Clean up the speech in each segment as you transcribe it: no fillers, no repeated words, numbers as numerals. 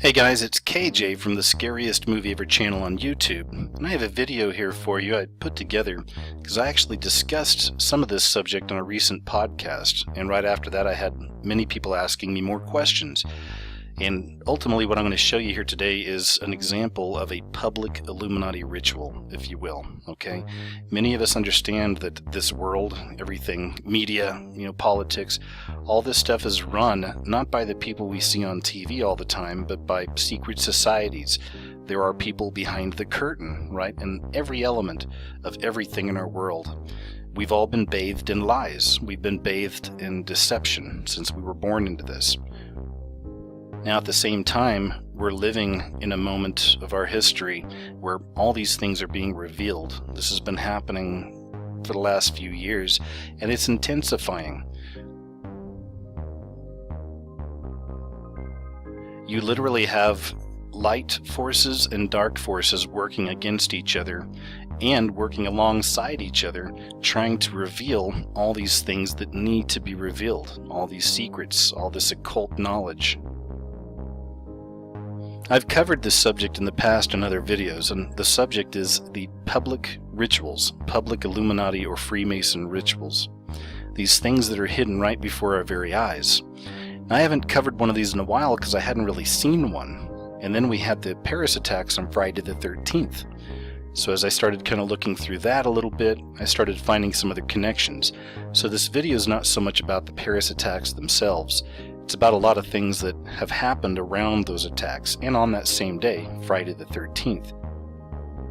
Hey guys, it's KJ from the Scariest Movie Ever channel on YouTube, and I have a video here for you I put together because I actually discussed some of this subject on a recent podcast, and right after that I had many people asking me more questions. And ultimately what I'm going to show you here today is an example of a public Illuminati ritual, if you will, okay? Many of us understand that this world, everything, media, politics, all this stuff is run not by the people we see on TV all the time, but by secret societies. There are people behind the curtain, right? In every element of everything in our world. We've all been bathed in lies. We've been bathed in deception since we were born into this. Now, at the same time, we're living in a moment of our history where all these things are being revealed. This has been happening for the last few years, and it's intensifying. You literally have light forces and dark forces working against each other and working alongside each other, trying to reveal all these things that need to be revealed, all these secrets, all this occult knowledge. I've covered this subject in the past in other videos, and the subject is the public rituals, public Illuminati or Freemason rituals. These things that are hidden right before our very eyes. Now, I haven't covered one of these in a while because I hadn't really seen one. And then we had the Paris attacks on Friday the 13th. So as I started kind of looking through that a little bit, I started finding some other connections. So this video is not so much about the Paris attacks themselves. It's about a lot of things that have happened around those attacks and on that same day, Friday the 13th.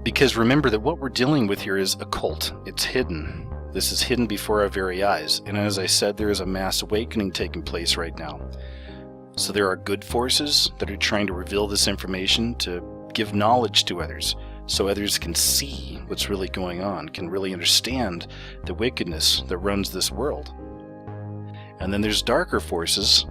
Because remember that what we're dealing with here is occult. It's hidden. This is hidden before our very eyes. And as I said, there is a mass awakening taking place right now. So there are good forces that are trying to reveal this information to give knowledge to others, so others can see what's really going on, can really understand the wickedness that runs this world. And then there's darker forces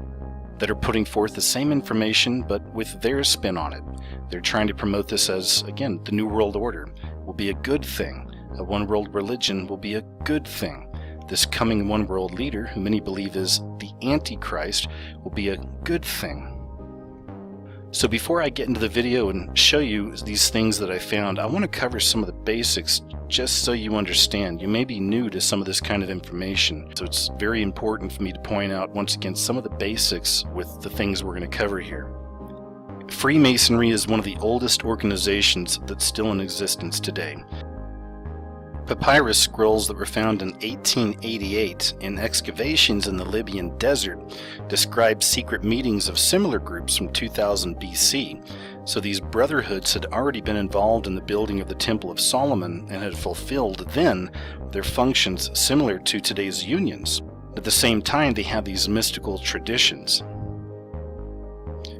that are putting forth the same information but with their spin on it. They're trying to promote this as, again, the New World Order will be a good thing. A one-world religion will be a good thing. This coming one-world leader, who many believe is the Antichrist, will be a good thing. So before I get into the video and show you these things that I found, I want to cover some of the basics just so you understand. You may be new to some of this kind of information, so it's very important for me to point out once again some of the basics with the things we're going to cover here. Freemasonry is one of the oldest organizations that's still in existence today. Papyrus scrolls that were found in 1888 in excavations in the Libyan desert describe secret meetings of similar groups from 2000 BC. So these brotherhoods had already been involved in the building of the Temple of Solomon and had fulfilled then their functions similar to today's unions. At the same time, they had these mystical traditions.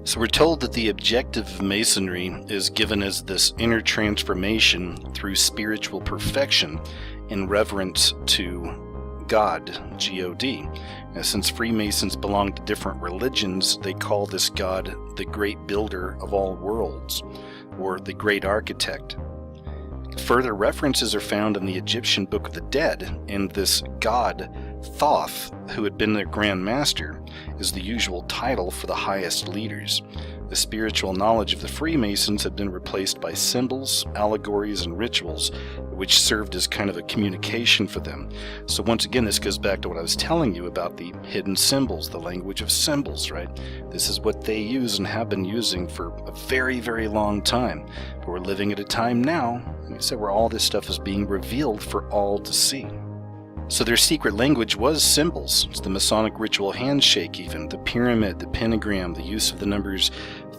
So we're told that the objective of Masonry is given as this inner transformation through spiritual perfection in reverence to God, G-O-D. Now, since Freemasons belong to different religions, they call this God the Great Builder of all worlds, or the Great Architect. Further references are found in the Egyptian Book of the Dead, and this god, Thoth, who had been their Grand Master, is the usual title for the highest leaders. The spiritual knowledge of the Freemasons had been replaced by symbols, allegories, and rituals, which served as kind of a communication for them. So once again, this goes back to what I was telling you about the hidden symbols, the language of symbols, right? This is what they use and have been using for a very, very long time. But we're living at a time now, like I said, where all this stuff is being revealed for all to see. So their secret language was symbols. It's the Masonic ritual handshake even, the pyramid, the pentagram, the use of the numbers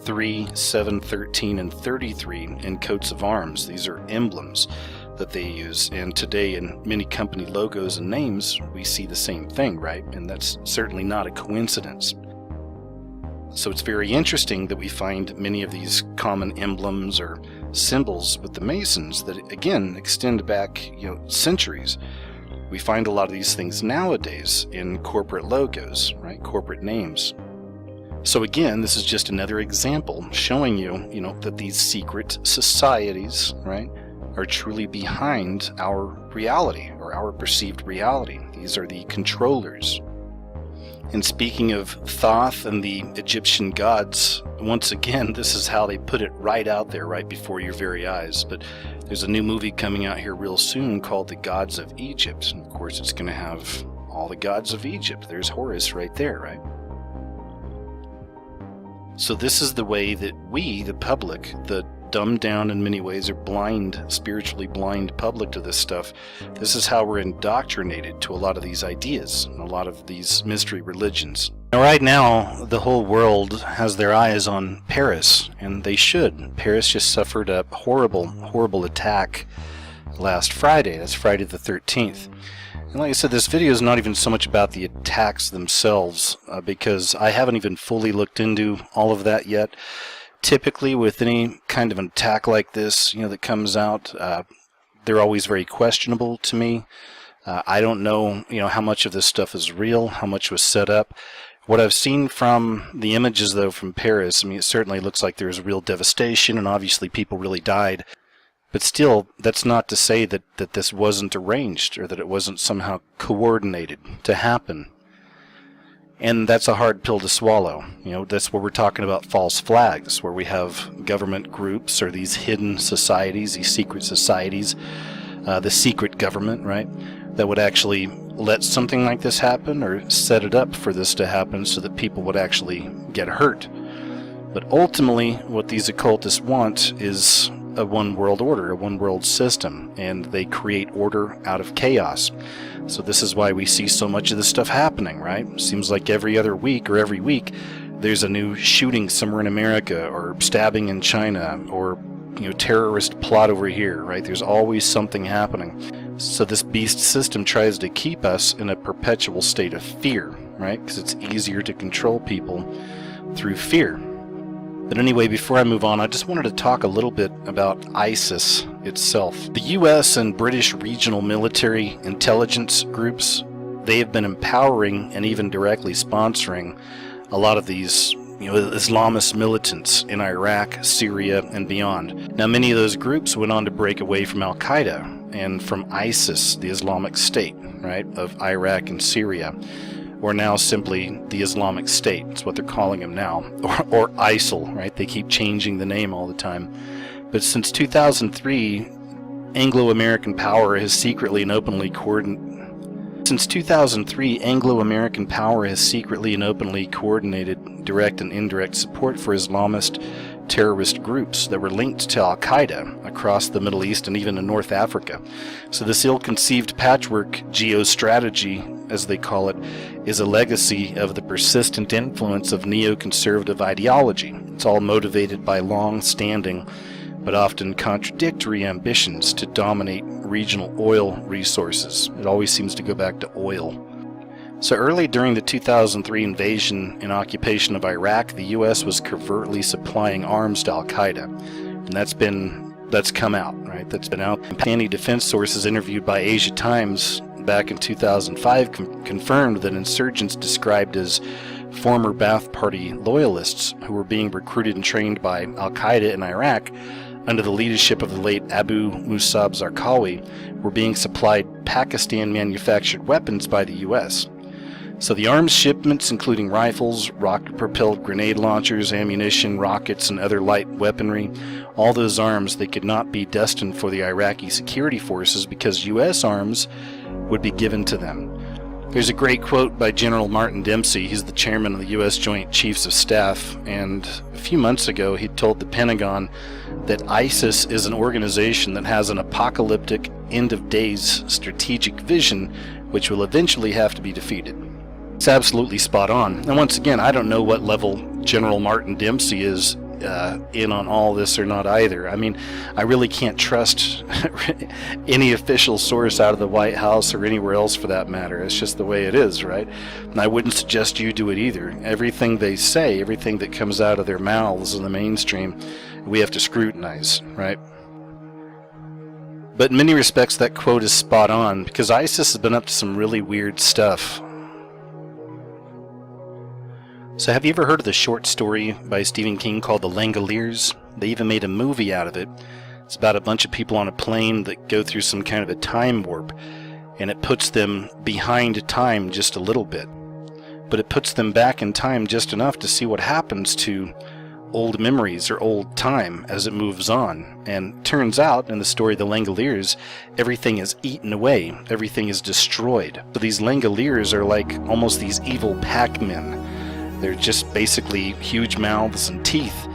3, 7, 13, and 33 in coats of arms. These are emblems that they use, and today in many company logos and names we see the same thing, right? And that's certainly not a coincidence. So it's very interesting that we find many of these common emblems or symbols with the Masons that again extend back, centuries. We find a lot of these things nowadays in corporate logos, right? Corporate names. So again, this is just another example showing you, that these secret societies, right, are truly behind our reality or our perceived reality. These are the controllers. And speaking of Thoth and the Egyptian gods, once again, this is how they put it right out there, right before your very eyes. But there's a new movie coming out here real soon called The Gods of Egypt. And of course, it's going to have all the gods of Egypt. There's Horus right there, right? So this is the way that we, the public, the dumbed down in many ways or blind, spiritually blind public to this stuff, this is how we're indoctrinated to a lot of these ideas and a lot of these mystery religions. Now, right now, the whole world has their eyes on Paris, and they should. Paris just suffered a horrible attack last Friday. That's Friday the 13th. And like I said, this video is not even so much about the attacks themselves, because I haven't even fully looked into all of that yet. Typically, with any kind of an attack like this, that comes out, they're always very questionable to me. I don't know, how much of this stuff is real, how much was set up. What I've seen from the images, though, from Paris, it certainly looks like there's real devastation, and obviously people really died. But still, that's not to say that this wasn't arranged, or that it wasn't somehow coordinated to happen. And that's a hard pill to swallow. That's where we're talking about false flags, where we have government groups or these hidden societies, these secret societies, the secret government, right, that would actually let something like this happen or set it up for this to happen so that people would actually get hurt. But ultimately, what these occultists want is a one world order, a one world system, and they create order out of chaos. So this is why we see so much of this stuff happening, right? Seems like every other week or every week there's a new shooting somewhere in America, or stabbing in China, or terrorist plot over here, right? There's always something happening. So this beast system tries to keep us in a perpetual state of fear, right? Because it's easier to control people through fear. But anyway, before I move on, I just wanted to talk a little bit about ISIS itself. The US and British regional military intelligence groups, they have been empowering and even directly sponsoring a lot of these Islamist militants in Iraq, Syria, and beyond. Now, many of those groups went on to break away from Al-Qaeda and from ISIS, the Islamic State, right, of Iraq and Syria, or now simply the Islamic State. That's what they're calling them now, or ISIL, right? They keep changing the name all the time. But since 2003, Anglo-American power has secretly and openly coordinated direct and indirect support for Islamist terrorist groups that were linked to Al-Qaeda across the Middle East and even in North Africa. So this ill-conceived patchwork geostrategy, as they call it, is a legacy of the persistent influence of neoconservative ideology. It's all motivated by long-standing but often contradictory ambitions to dominate regional oil resources. It always seems to go back to oil. So early during the 2003 invasion and occupation of Iraq, the U.S. was covertly supplying arms to Al-Qaeda. And that's come out, right? That's been out. Pakistani defense sources interviewed by Asia Times back in 2005 confirmed that insurgents described as former Ba'ath Party loyalists who were being recruited and trained by Al-Qaeda in Iraq under the leadership of the late Abu Musab Zarqawi were being supplied Pakistan-manufactured weapons by the U.S. So the arms shipments, including rifles, rocket-propelled grenade launchers, ammunition, rockets, and other light weaponry, all those arms, they could not be destined for the Iraqi security forces because U.S. arms would be given to them. There's a great quote by General Martin Dempsey. He's the chairman of the U.S. Joint Chiefs of Staff, and a few months ago he told the Pentagon that ISIS is an organization that has an apocalyptic, end-of-days strategic vision which will eventually have to be defeated. It's absolutely spot on. And once again, I don't know what level General Martin Dempsey is in on all this or not either. I mean, I really can't trust any official source out of the White House or anywhere else for that matter. It's just the way it is, right? And I wouldn't suggest you do it either. Everything they say, everything that comes out of their mouths in the mainstream, we have to scrutinize, right? But in many respects, that quote is spot on, because ISIS has been up to some really weird stuff. So have you ever heard of the short story by Stephen King called The Langoliers? They even made a movie out of it. It's about a bunch of people on a plane that go through some kind of a time warp, and it puts them behind time just a little bit. but it puts them back in time just enough to see what happens to old memories or old time as it moves on. And turns out, in the story of the Langoliers, everything is eaten away, everything is destroyed. So these Langoliers are like almost these evil Pac-Men. They're just basically huge mouths and teeth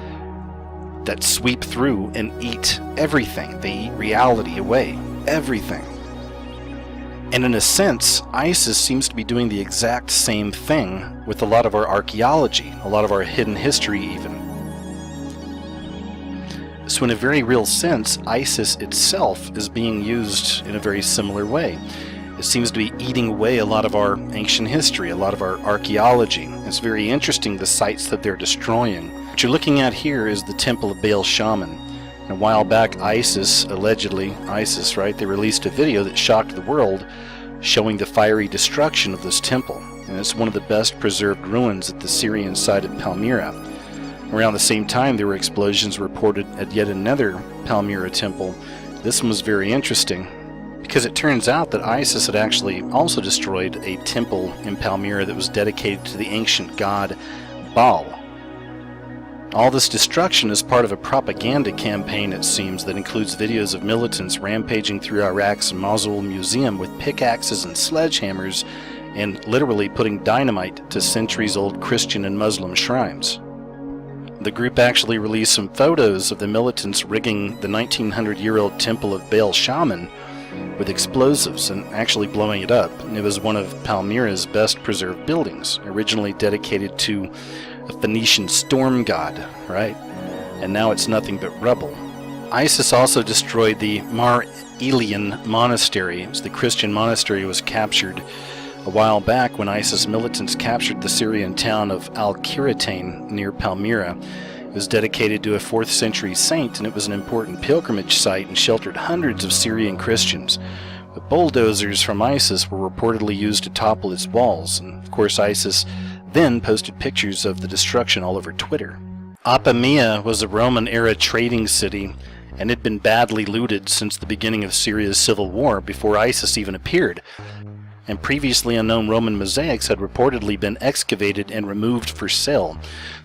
that sweep through and eat everything. They eat reality away, everything. And in a sense, ISIS seems to be doing the exact same thing with a lot of our archaeology, a lot of our hidden history even. So in a very real sense, ISIS itself is being used in a very similar way. It seems to be eating away a lot of our ancient history, a lot of our archaeology. It's very interesting, the sites that they're destroying. What you're looking at here is the Temple of Baal Shaman. And a while back, ISIS, allegedly, right, they released a video that shocked the world showing the fiery destruction of this temple. And it's one of the best preserved ruins at the Syrian site of Palmyra. Around the same time, there were explosions reported at yet another Palmyra temple. This one was very interesting because it turns out that ISIS had actually also destroyed a temple in Palmyra that was dedicated to the ancient god Baal. All this destruction is part of a propaganda campaign, it seems, that includes videos of militants rampaging through Iraq's Mosul Museum with pickaxes and sledgehammers and literally putting dynamite to centuries-old Christian and Muslim shrines. The group actually released some photos of the militants rigging the 1900-year-old Temple of Baal Shaman with explosives and actually blowing it up. And it was one of Palmyra's best preserved buildings, originally dedicated to a Phoenician storm god, right? And now it's nothing but rubble. ISIS also destroyed the Mar Elian monastery. It was the Christian monastery was captured a while back when ISIS militants captured the Syrian town of Al-Quratain near Palmyra. It was dedicated to a 4th century saint, and it was an important pilgrimage site and sheltered hundreds of Syrian Christians. But bulldozers from ISIS were reportedly used to topple its walls, and of course ISIS then posted pictures of the destruction all over Twitter. Apamea was a Roman-era trading city and had been badly looted since the beginning of Syria's civil war before ISIS even appeared. And previously unknown Roman mosaics had reportedly been excavated and removed for sale.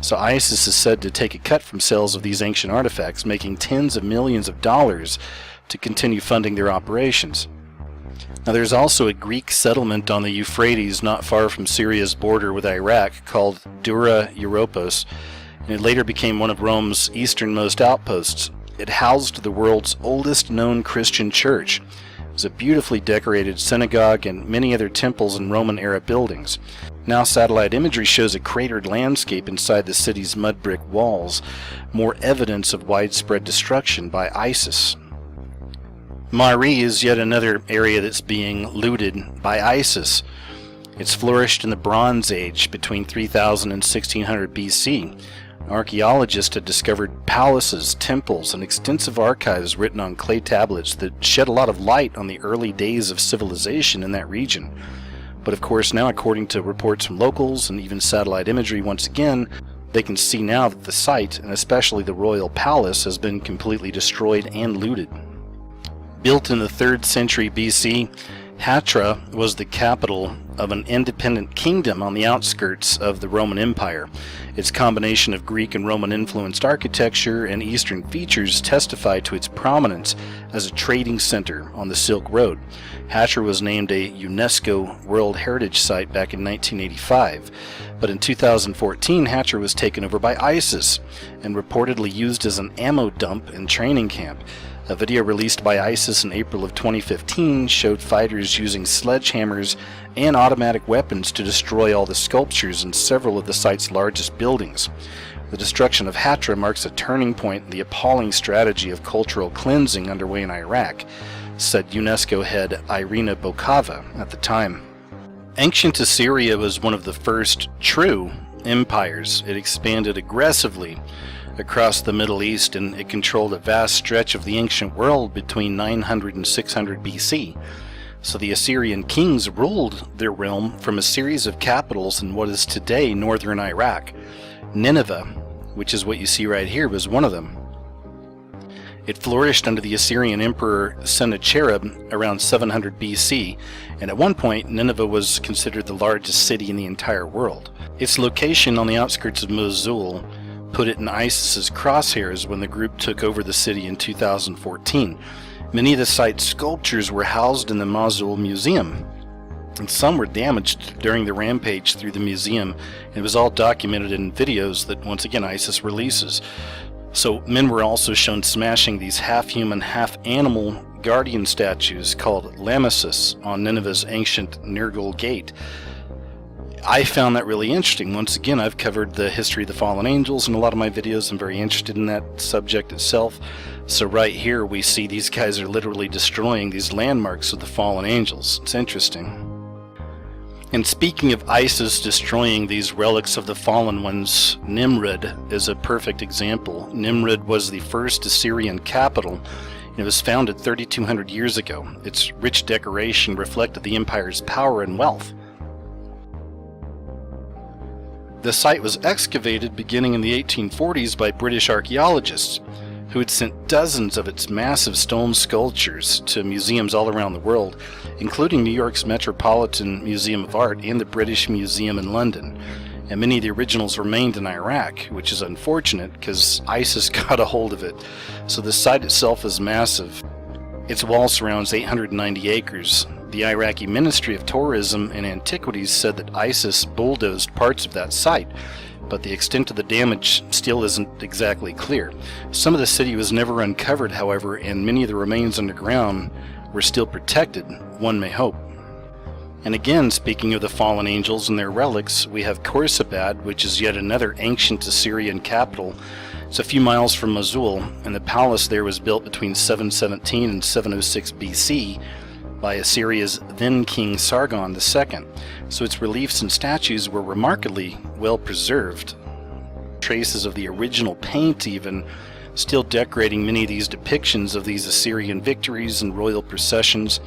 So ISIS is said to take a cut from sales of these ancient artifacts, making tens of millions of dollars to continue funding their operations. Now there's also a Greek settlement on the Euphrates not far from Syria's border with Iraq called Dura Europos, and it later became one of Rome's easternmost outposts. It housed the world's oldest known Christian church. It was a beautifully decorated synagogue and many other temples and Roman-era buildings. Now satellite imagery shows a cratered landscape inside the city's mud brick walls, more evidence of widespread destruction by ISIS. Mari is yet another area that's being looted by ISIS. It's flourished in the Bronze Age between 3000 and 1600 BC. Archaeologists had discovered palaces, temples, and extensive archives written on clay tablets that shed a lot of light on the early days of civilization in that region. But of course now, according to reports from locals and even satellite imagery once again, they can see now that the site, and especially the royal palace, has been completely destroyed and looted. Built in the 3rd century BC, Hatra was the capital of an independent kingdom on the outskirts of the Roman Empire. Its combination of Greek and Roman-influenced architecture and Eastern features testify to its prominence as a trading center on the Silk Road. Hatra was named a UNESCO World Heritage Site back in 1985, but in 2014 Hatra was taken over by ISIS and reportedly used as an ammo dump and training camp. A video released by ISIS in April of 2015 showed fighters using sledgehammers and automatic weapons to destroy all the sculptures in several of the site's largest buildings. The destruction of Hatra marks a turning point in the appalling strategy of cultural cleansing underway in Iraq, said UNESCO head Irina Bokova at the time. Ancient Assyria was one of the first true empires. It expanded aggressively across the Middle East, and it controlled a vast stretch of the ancient world between 900 and 600 BC. So the Assyrian kings ruled their realm from a series of capitals in what is today northern Iraq. Nineveh, which is what you see right here, was one of them. It flourished under the Assyrian Emperor Sennacherib around 700 BC, and at one point Nineveh was considered the largest city in the entire world. Its location on the outskirts of Mosul put it in ISIS's crosshairs when the group took over the city in 2014. Many of the site's sculptures were housed in the Mosul Museum, and some were damaged during the rampage through the museum. It was all documented in videos that, once again, ISIS releases. So men were also shown smashing these half-human, half-animal guardian statues called Lamesis on Nineveh's ancient Nergal Gate. I found that really interesting. Once again, I've covered the history of the fallen angels in a lot of my videos. I'm very interested in that subject itself. So right here we see these guys are literally destroying these landmarks of the fallen angels. It's interesting. And speaking of ISIS destroying these relics of the fallen ones, Nimrud is a perfect example. Nimrud was the first Assyrian capital. It was founded 3,200 years ago. Its rich decoration reflected the empire's power and wealth. The site was excavated beginning in the 1840s by British archaeologists, who had sent dozens of its massive stone sculptures to museums all around the world, including New York's Metropolitan Museum of Art and the British Museum in London. And many of the originals remained in Iraq, which is unfortunate because ISIS got a hold of it. So the site itself is massive. Its wall surrounds 890 acres. The Iraqi Ministry of Tourism and Antiquities said that ISIS bulldozed parts of that site, but the extent of the damage still isn't exactly clear. Some of the city was never uncovered, however, and many of the remains underground were still protected, one may hope. And again, speaking of the fallen angels and their relics, we have Khorsabad, which is yet another ancient Assyrian capital. It's a few miles from Mosul, and the palace there was built between 717 and 706 BC by Assyria's then king Sargon II. So its reliefs and statues were remarkably well preserved. Traces of the original paint even still decorating many of these depictions of these Assyrian victories and royal processions.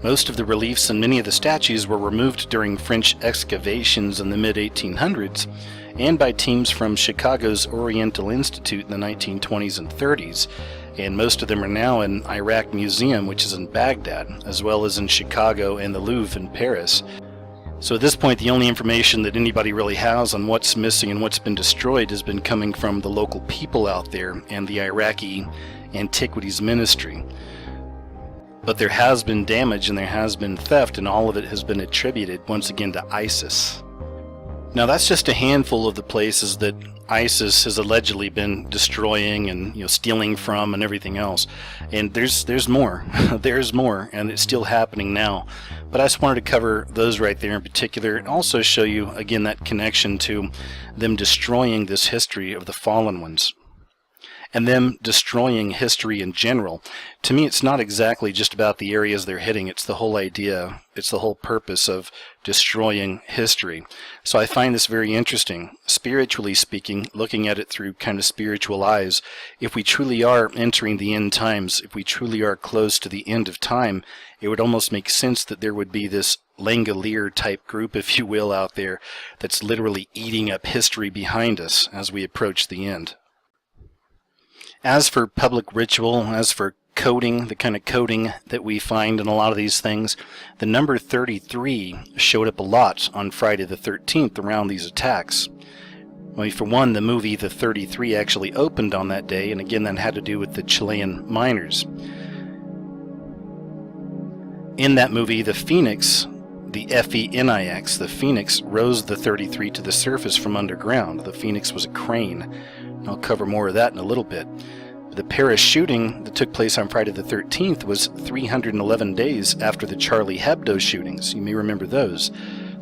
Most of the reliefs and many of the statues were removed during French excavations in the mid-1800s and by teams from Chicago's Oriental Institute in the 1920s and 30s. And most of them are now in Iraq Museum, which is in Baghdad, as well as in Chicago and the Louvre in Paris. So at this point, the only information that anybody really has on what's missing and what's been destroyed has been coming from the local people out there and the Iraqi Antiquities Ministry. But there has been damage and there has been theft, and all of it has been attributed once again to ISIS. Now that's just a handful of the places that ISIS has allegedly been destroying and stealing from and everything else. And there's more. There's more, and it's still happening now. But I just wanted to cover those right there in particular, and also show you again that connection to them destroying this history of the fallen ones. And them destroying history in general. To me, it's not exactly just about the areas they're hitting. It's the whole idea. It's the whole purpose of destroying history. So I find this very interesting. Spiritually speaking, looking at it through kind of spiritual eyes, if we truly are entering the end times, if we truly are close to the end of time, it would almost make sense that there would be this Langolier type group, if you will, out there that's literally eating up history behind us as we approach the end. As for public ritual, as for coding, the kind of coding that we find in a lot of these things, the number 33 showed up a lot on Friday the 13th around these attacks. Well, for one, the movie The 33 actually opened on that day, and again that had to do with the Chilean miners. In that movie, the Phoenix, the Phoenix, the Phoenix rose the 33 to the surface from underground. The Phoenix was a crane. I'll cover more of that in a little bit. The Paris shooting that took place on Friday the 13th was 311 days after the Charlie Hebdo shootings. You may remember those.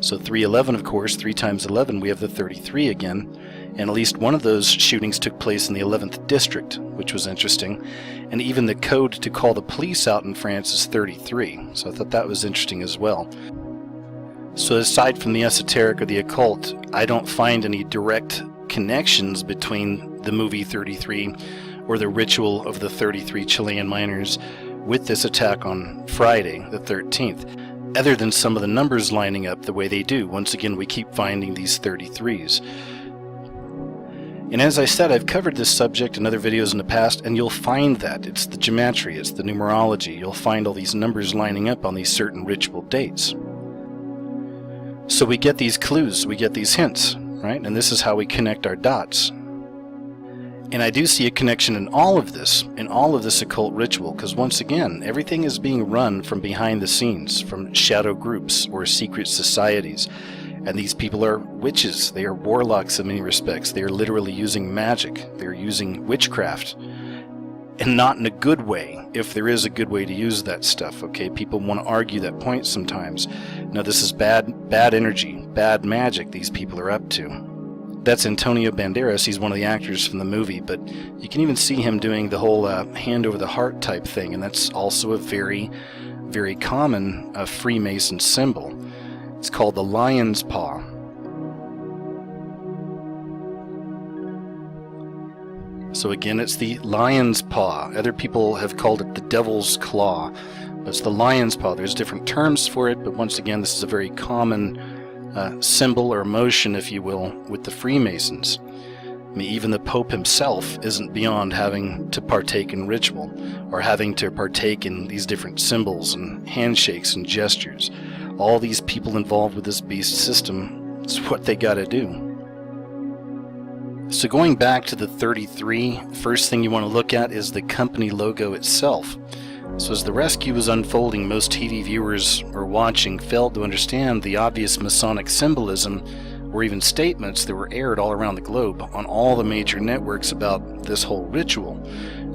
So 311, of course, 3 times 11, we have the 33 again. And at least one of those shootings took place in the 11th district, which was interesting. And even the code to call the police out in France is 33. So I thought that was interesting as well. So aside from the esoteric or the occult, I don't find any direct connections between the movie 33 or the ritual of the 33 Chilean miners with this attack on Friday the 13th, other than some of the numbers lining up the way they do. Once again, we keep finding these 33s. And as I said, I've covered this subject in other videos in the past, and you'll find that. It's the gematria, it's the numerology. You'll find all these numbers lining up on these certain ritual dates. So we get these clues, we get these hints, right? And this is how we connect our dots. And I do see a connection in all of this occult ritual, because once again, everything is being run from behind the scenes, from shadow groups or secret societies. And these people are witches. They are warlocks in many respects. They are literally using magic. They're using witchcraft. And not in a good way, if there is a good way to use that stuff, okay? People want to argue that point sometimes. Now, this is bad energy, bad magic these people are up to. That's Antonio Banderas. He's one of the actors from the movie, but you can even see him doing the whole hand over the heart type thing, and that's also a very, very common Freemason symbol. It's called the lion's paw. So again, it's the lion's paw. Other people have called it the devil's claw. But it's the lion's paw. There's different terms for it, but once again, this is a very common symbol or emotion, if you will, with the Freemasons. I mean, even the Pope himself isn't beyond having to partake in ritual, or having to partake in these different symbols and handshakes and gestures. All these people involved with this beast system, it's what they got to do. So going back to the 33, first thing you want to look at is the company logo itself. So as the rescue was unfolding, most TV viewers or watching failed to understand the obvious Masonic symbolism or even statements that were aired all around the globe on all the major networks about this whole ritual.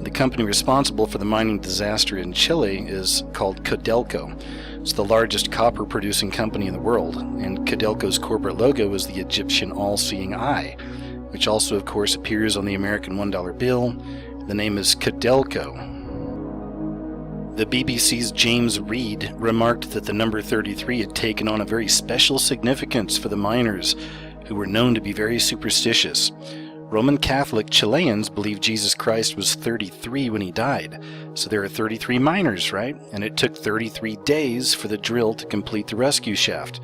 The company responsible for the mining disaster in Chile is called Codelco. It's the largest copper-producing company in the world, and Codelco's corporate logo is the Egyptian all-seeing eye, which also, of course, appears on the American $1 bill. The name is Codelco. The BBC's James Reed remarked that the number 33 had taken on a very special significance for the miners, who were known to be very superstitious. Roman Catholic Chileans believe Jesus Christ was 33 when he died. So there are 33 miners, right? And it took 33 days for the drill to complete the rescue shaft.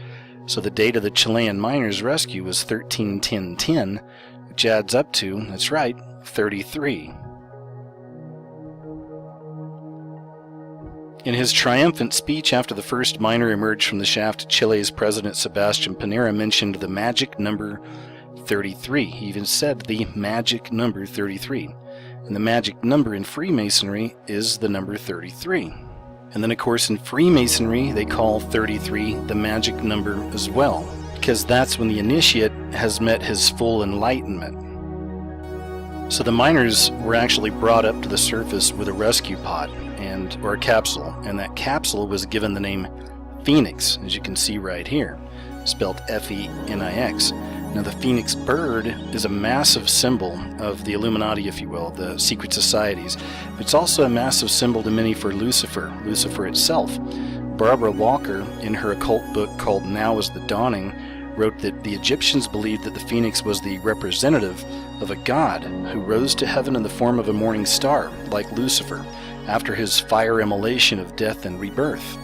So the date of the Chilean miners' rescue was 13/10/10, which adds up to, that's right, 33. In his triumphant speech after the first miner emerged from the shaft, Chile's President Sebastián Piñera mentioned the magic number 33. He even said the magic number 33. And the magic number in Freemasonry is the number 33. And then, of course, in Freemasonry, they call 33 the magic number as well, because that's when the initiate has met his full enlightenment. So the miners were actually brought up to the surface with a rescue pod or a capsule, and that capsule was given the name Phoenix, as you can see right here, spelled F-E-N-I-X. Now the Phoenix bird is a massive symbol of the Illuminati, if you will, the secret societies. It's also a massive symbol to many for Lucifer itself. Barbara Walker, in her occult book called Now is the Dawning, wrote that the Egyptians believed that the phoenix was the representative of a god who rose to heaven in the form of a morning star, like Lucifer, after his fire immolation of death and rebirth.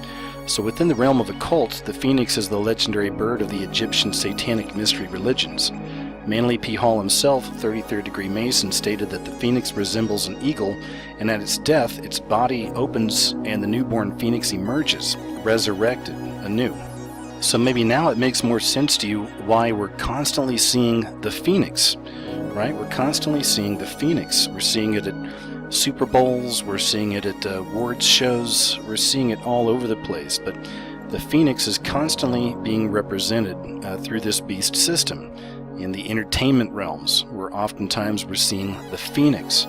So within the realm of occult, the phoenix is the legendary bird of the Egyptian satanic mystery religions. Manly P. Hall himself, 33rd degree Mason, stated that the phoenix resembles an eagle, and at its death, its body opens and the newborn phoenix emerges, resurrected anew. So maybe now it makes more sense to you why we're constantly seeing the phoenix, right? We're constantly seeing the phoenix. We're seeing it at Super Bowls, we're seeing it at awards shows, we're seeing it all over the place, but the phoenix is constantly being represented through this beast system. In the entertainment realms, where oftentimes we're seeing the phoenix.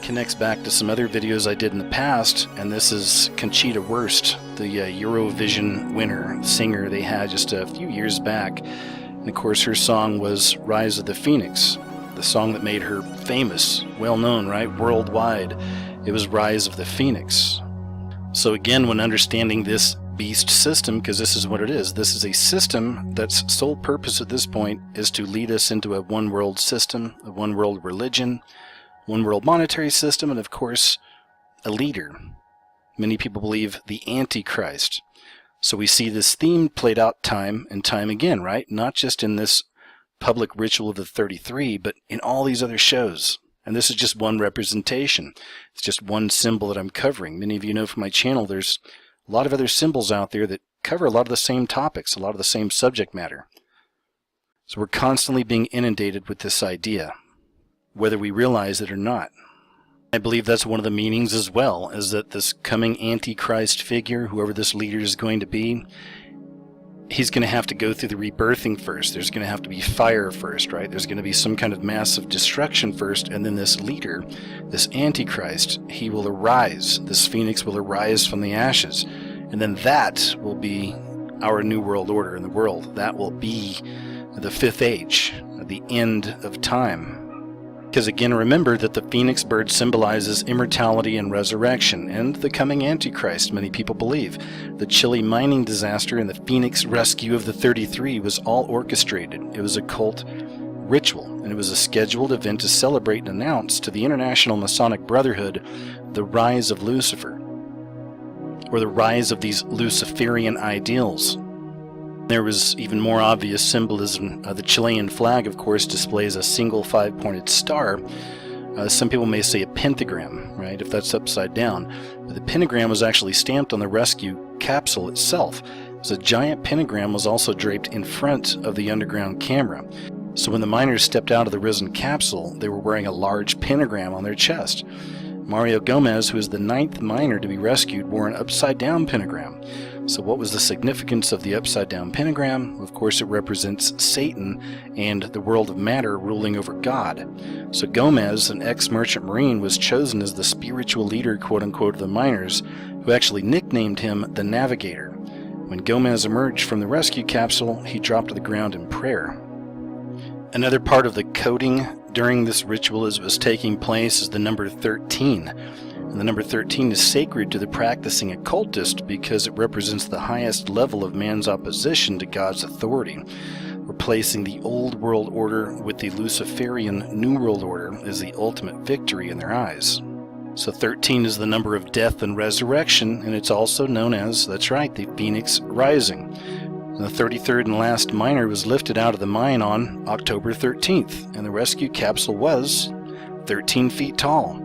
Connects back to some other videos I did in the past, and this is Conchita Wurst, the Eurovision winner, singer they had just a few years back. And of course her song was Rise of the Phoenix, the song that made her famous, well known, right, worldwide. It was Rise of the Phoenix. So again, when understanding this beast system, because this is what it is. This is a system that's sole purpose at this point is to lead us into a one world system, a one world religion, one world monetary system, and of course a leader. Many people believe the Antichrist. So we see this theme played out time and time again, right? Not just in this public ritual of the 33, but in all these other shows. And this is just one representation. It's just one symbol that I'm covering. Many of you know from my channel there's a lot of other symbols out there that cover a lot of the same topics, a lot of the same subject matter. So we're constantly being inundated with this idea, whether we realize it or not. I believe that's one of the meanings as well, is that this coming Antichrist figure, whoever this leader is going to be, he's going to have to go through the rebirthing first. There's going to have to be fire first, right? There's going to be some kind of massive destruction first, and then this leader, this Antichrist, he will arise. This phoenix will arise from the ashes, and then that will be our new world order in the world. That will be the fifth age, the end of time. Because again, remember that the phoenix bird symbolizes immortality and resurrection, and the coming Antichrist, many people believe. The Chile mining disaster and the phoenix rescue of the 33 was all orchestrated. It was a cult ritual, and it was a scheduled event to celebrate and announce to the International Masonic Brotherhood the rise of Lucifer, or the rise of these Luciferian ideals. There was even more obvious symbolism. The Chilean flag, of course, displays a single five-pointed star. Some people may say a pentagram, right, if that's upside down. But the pentagram was actually stamped on the rescue capsule itself. So a giant pentagram was also draped in front of the underground camera. So when the miners stepped out of the risen capsule, they were wearing a large pentagram on their chest. Mario Gomez, who is the 9th miner to be rescued, wore an upside-down pentagram. So what was the significance of the upside-down pentagram? Of course, it represents Satan and the world of matter ruling over God. So Gomez, an ex-merchant marine, was chosen as the spiritual leader, quote-unquote, of the miners, who actually nicknamed him the Navigator. When Gomez emerged from the rescue capsule, he dropped to the ground in prayer. Another part of the coding during this ritual as it was taking place is the number 13. And the number 13 is sacred to the practicing occultist because it represents the highest level of man's opposition to God's authority, replacing the old world order with the Luciferian new world order as the ultimate victory in their eyes. So 13 is the number of death and resurrection, and it's also known as, that's right, the Phoenix Rising. The 33rd and last miner was lifted out of the mine on October 13th, and the rescue capsule was 13 feet tall.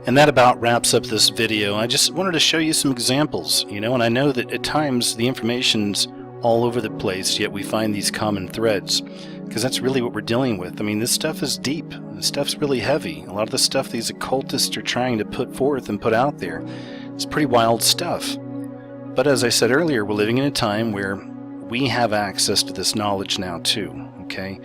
And that about wraps up this video. I just wanted to show you some examples, and I know that at times the information's all over the place, yet we find these common threads, because that's really what we're dealing with. I mean, this stuff is deep. This stuff's really heavy. A lot of the stuff these occultists are trying to put forth and put out there, it's pretty wild stuff. But as I said earlier, we're living in a time where we have access to this knowledge now too, okay?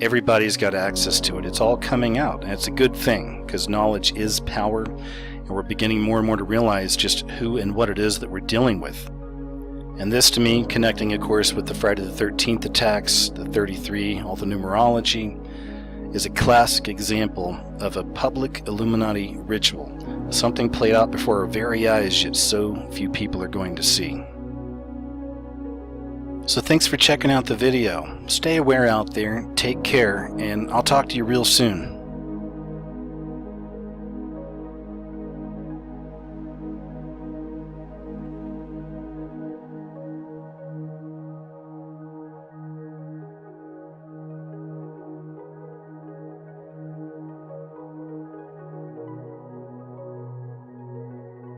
Everybody's got access to it. It's all coming out, and it's a good thing, because knowledge is power, and we're beginning more and more to realize just who and what it is that we're dealing with. And this, to me, connecting, of course, with the Friday the 13th attacks, the 33, all the numerology, is a classic example of a public Illuminati ritual. Something played out before our very eyes, yet so few people are going to see. So thanks for checking out the video. Stay aware out there, take care, and I'll talk to you real soon.